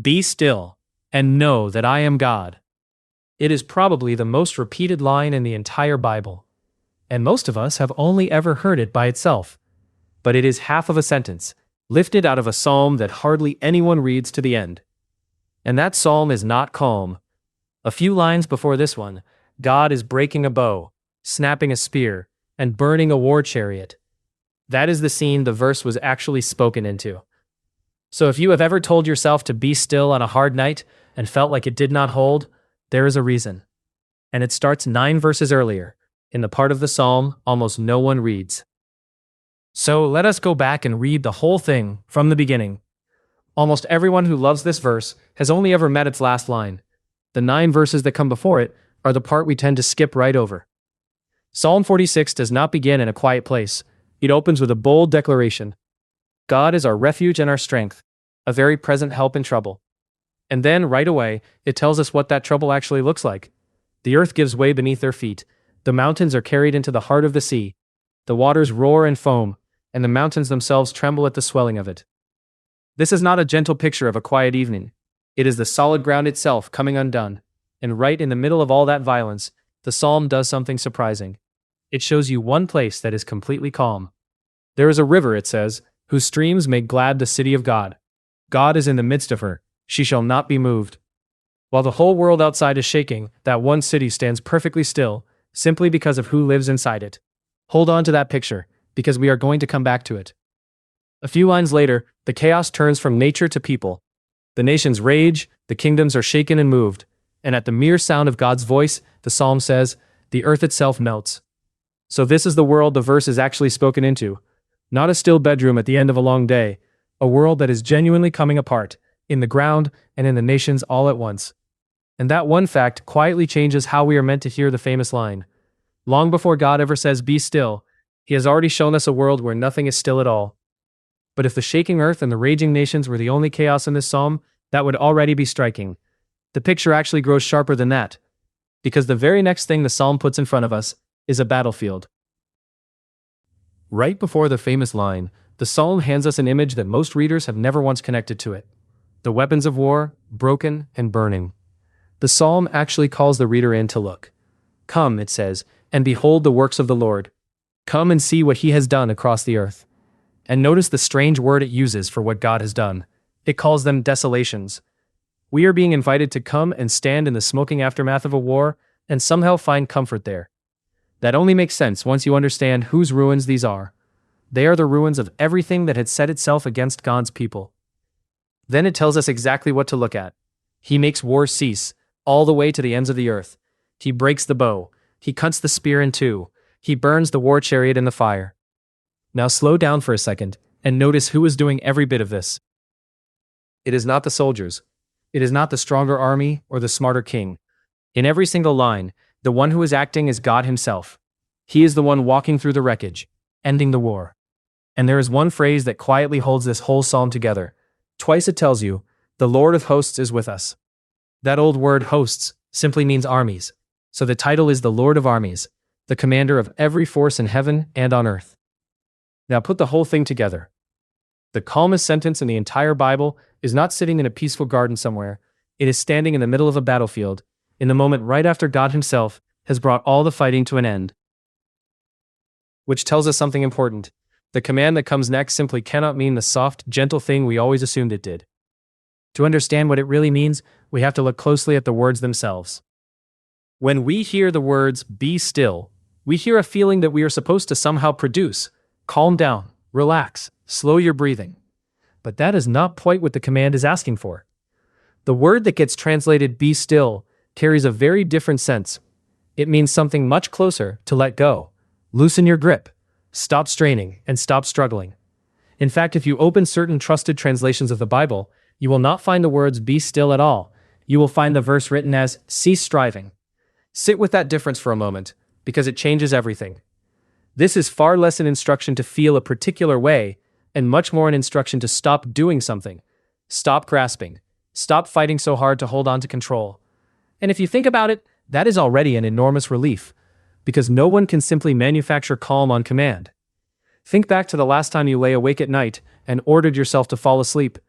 Be still, and know that I am God. It is probably the most repeated line in the entire Bible, and most of us have only ever heard it by itself. But it is half of a sentence, lifted out of a psalm that hardly anyone reads to the end. And that psalm is not calm. A few lines before this one, God is breaking a bow, snapping a spear, and burning a war chariot. That is the scene the verse was actually spoken into. So if you have ever told yourself to be still on a hard night and felt like it did not hold, there is a reason. And it starts 9 verses earlier, in the part of the psalm almost no one reads. So let us go back and read the whole thing from the beginning. Almost everyone who loves this verse has only ever met its last line. The 9 verses that come before it are the part we tend to skip right over. Psalm 46 does not begin in a quiet place. It opens with a bold declaration. God is our refuge and our strength, a very present help in trouble. And then, right away, it tells us what that trouble actually looks like. The earth gives way beneath their feet. The mountains are carried into the heart of the sea. The waters roar and foam, and the mountains themselves tremble at the swelling of it. This is not a gentle picture of a quiet evening. It is the solid ground itself coming undone. And right in the middle of all that violence, the psalm does something surprising. It shows you one place that is completely calm. There is a river, it says, whose streams make glad the city of God. God is in the midst of her. She shall not be moved. While the whole world outside is shaking, that one city stands perfectly still, simply because of who lives inside it. Hold on to that picture, because we are going to come back to it. A few lines later, the chaos turns from nature to people. The nations rage, the kingdoms are shaken and moved, and at the mere sound of God's voice, the psalm says, the earth itself melts. So this is the world the verse is actually spoken into. Not a still bedroom at the end of a long day, a world that is genuinely coming apart, in the ground and in the nations all at once. And that one fact quietly changes how we are meant to hear the famous line. Long before God ever says, be still, he has already shown us a world where nothing is still at all. But if the shaking earth and the raging nations were the only chaos in this psalm, that would already be striking. The picture actually grows sharper than that, because the very next thing the psalm puts in front of us is a battlefield. Right before the famous line, the psalm hands us an image that most readers have never once connected to it. The weapons of war, broken and burning. The psalm actually calls the reader in to look. Come, it says, and behold the works of the Lord. Come and see what he has done across the earth. And notice the strange word it uses for what God has done. It calls them desolations. We are being invited to come and stand in the smoking aftermath of a war and somehow find comfort there. That only makes sense once you understand whose ruins these are. They are the ruins of everything that had set itself against God's people. Then it tells us exactly what to look at. He makes war cease, all the way to the ends of the earth. He breaks the bow. He cuts the spear in two. He burns the war chariot in the fire. Now slow down for a second, and notice who is doing every bit of this. It is not the soldiers. It is not the stronger army or the smarter king. In every single line, the one who is acting is God himself. He is the one walking through the wreckage, ending the war. And there is one phrase that quietly holds this whole psalm together. Twice it tells you, the Lord of hosts is with us. That old word hosts simply means armies. So the title is the Lord of armies, the commander of every force in heaven and on earth. Now put the whole thing together. The calmest sentence in the entire Bible is not sitting in a peaceful garden somewhere. It is standing in the middle of a battlefield, in the moment right after God himself has brought all the fighting to an end. Which tells us something important. The command that comes next simply cannot mean the soft, gentle thing we always assumed it did. To understand what it really means, we have to look closely at the words themselves. When we hear the words, be still, we hear a feeling that we are supposed to somehow produce. Calm down, relax, slow your breathing. But that is not quite what the command is asking for. The word that gets translated be still carries a very different sense. It means something much closer to let go. Loosen your grip. Stop straining and stop struggling. In fact, if you open certain trusted translations of the Bible, you will not find the words be still at all. You will find the verse written as cease striving. Sit with that difference for a moment, because it changes everything. This is far less an instruction to feel a particular way, and much more an instruction to stop doing something. Stop grasping. Stop fighting so hard to hold on to control. And if you think about it, that is already an enormous relief, because no one can simply manufacture calm on command. Think back to the last time you lay awake at night and ordered yourself to fall asleep.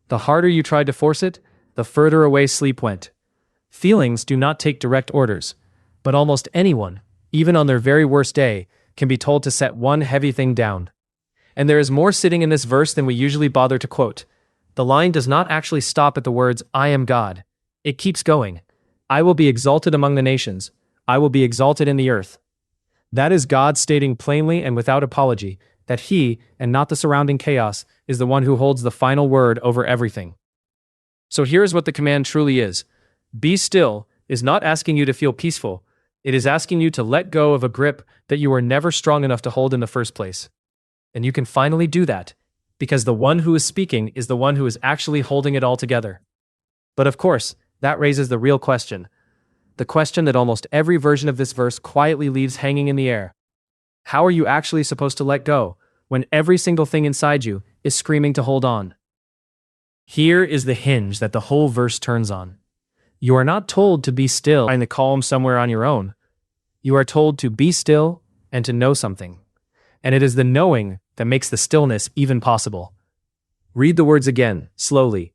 The harder you tried to force it, the further away sleep went. Feelings do not take direct orders, but almost anyone, even on their very worst day, can be told to set one heavy thing down. And there is more sitting in this verse than we usually bother to quote. The line does not actually stop at the words, I am God. It keeps going. I will be exalted among the nations. I will be exalted in the earth. That is God stating plainly and without apology that He, and not the surrounding chaos, is the one who holds the final word over everything. So here is what the command truly is. Be still is not asking you to feel peaceful. It is asking you to let go of a grip that you were never strong enough to hold in the first place. And you can finally do that, because the one who is speaking is the one who is actually holding it all together. But of course, that raises the real question. The question that almost every version of this verse quietly leaves hanging in the air. How are you actually supposed to let go when every single thing inside you is screaming to hold on? Here is the hinge that the whole verse turns on. You are not told to be still in the calm somewhere on your own. You are told to be still and to know something. And it is the knowing that makes the stillness even possible. Read the words again, slowly.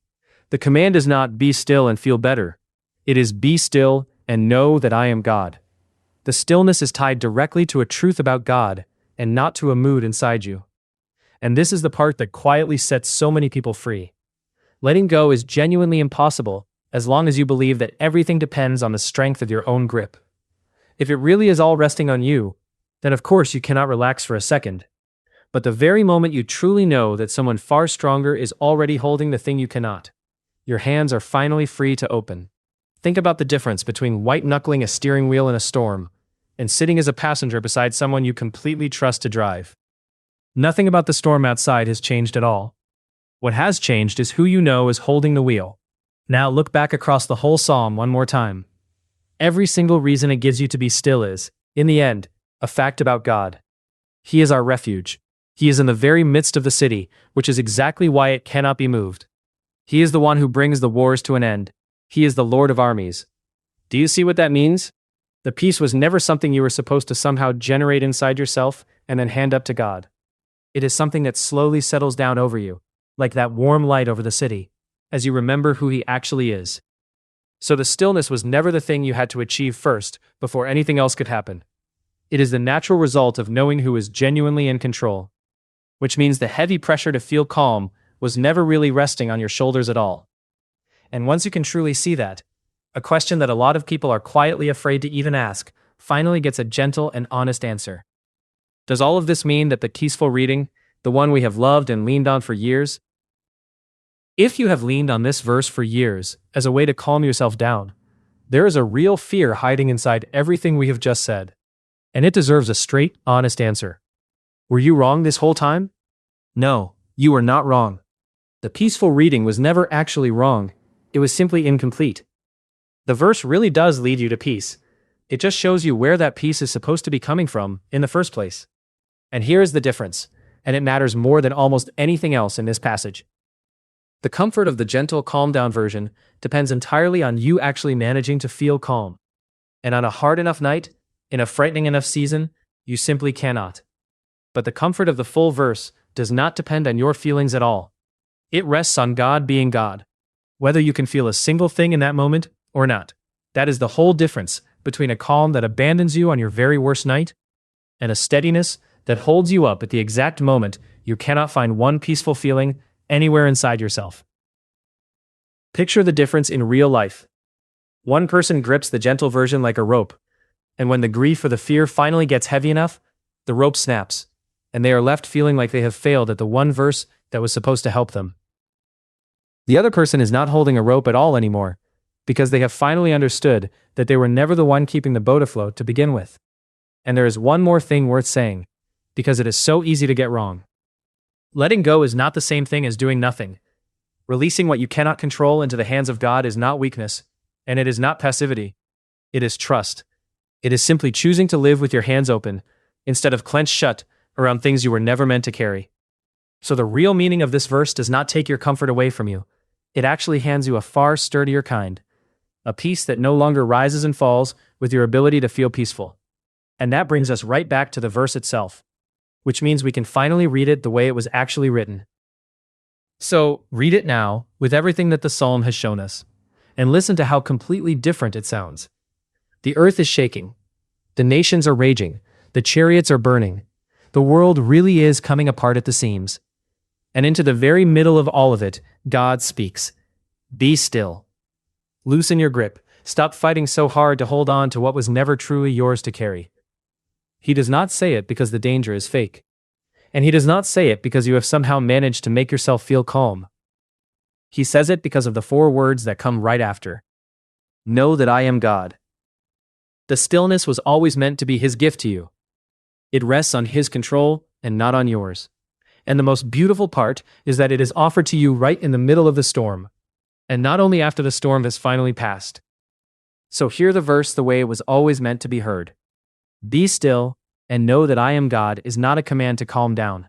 The command is not be still and feel better. It is be still and know that I am God. The stillness is tied directly to a truth about God and not to a mood inside you. And this is the part that quietly sets so many people free. Letting go is genuinely impossible as long as you believe that everything depends on the strength of your own grip. If it really is all resting on you, then of course you cannot relax for a second. But the very moment you truly know that someone far stronger is already holding the thing you cannot, your hands are finally free to open. Think about the difference between white-knuckling a steering wheel in a storm and sitting as a passenger beside someone you completely trust to drive. Nothing about the storm outside has changed at all. What has changed is who you know is holding the wheel. Now look back across the whole psalm one more time. Every single reason it gives you to be still is, in the end, a fact about God. He is our refuge. He is in the very midst of the city, which is exactly why it cannot be moved. He is the one who brings the wars to an end. He is the Lord of armies. Do you see what that means? The peace was never something you were supposed to somehow generate inside yourself and then hand up to God. It is something that slowly settles down over you, like that warm light over the city, as you remember who He actually is. So the stillness was never the thing you had to achieve first, before anything else could happen. It is the natural result of knowing who is genuinely in control. Which means the heavy pressure to feel calm was never really resting on your shoulders at all. And once you can truly see that, a question that a lot of people are quietly afraid to even ask finally gets a gentle and honest answer. Does all of this mean that the peaceful reading, the one we have loved and leaned on for years? If you have leaned on this verse for years as a way to calm yourself down, there is a real fear hiding inside everything we have just said. And it deserves a straight, honest answer. Were you wrong this whole time? No, you were not wrong. The peaceful reading was never actually wrong. It was simply incomplete. The verse really does lead you to peace. It just shows you where that peace is supposed to be coming from in the first place. And here is the difference, and it matters more than almost anything else in this passage. The comfort of the gentle, calm-down version depends entirely on you actually managing to feel calm. And on a hard enough night, in a frightening enough season, you simply cannot. But the comfort of the full verse does not depend on your feelings at all. It rests on God being God. Whether you can feel a single thing in that moment or not. That is the whole difference between a calm that abandons you on your very worst night and a steadiness that holds you up at the exact moment you cannot find one peaceful feeling anywhere inside yourself. Picture the difference in real life. One person grips the gentle version like a rope, and when the grief or the fear finally gets heavy enough, the rope snaps, and they are left feeling like they have failed at the one verse that was supposed to help them. The other person is not holding a rope at all anymore, because they have finally understood that they were never the one keeping the boat afloat to begin with. And there is one more thing worth saying, because it is so easy to get wrong. Letting go is not the same thing as doing nothing. Releasing what you cannot control into the hands of God is not weakness, and it is not passivity. It is trust. It is simply choosing to live with your hands open, instead of clenched shut around things you were never meant to carry. So the real meaning of this verse does not take your comfort away from you. It actually hands you a far sturdier kind. A peace that no longer rises and falls with your ability to feel peaceful. And that brings us right back to the verse itself, which means we can finally read it the way it was actually written. So, read it now, with everything that the psalm has shown us. and listen to how completely different it sounds. The earth is shaking. The nations are raging. The chariots are burning. The world really is coming apart at the seams. And into the very middle of all of it, God speaks. Be still. Loosen your grip. Stop fighting so hard to hold on to what was never truly yours to carry. He does not say it because the danger is fake. And he does not say it because you have somehow managed to make yourself feel calm. He says it because of the 4 words that come right after. Know that I am God. The stillness was always meant to be his gift to you. It rests on his control and not on yours. And the most beautiful part is that it is offered to you right in the middle of the storm. And not only after the storm has finally passed. So hear the verse the way it was always meant to be heard. Be still and know that I am God is not a command to calm down.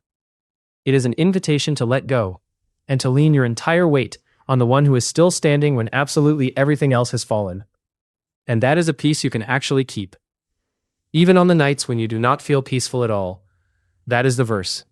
It is an invitation to let go and to lean your entire weight on the one who is still standing when absolutely everything else has fallen. And that is a peace you can actually keep. Even on the nights when you do not feel peaceful at all. That is the verse.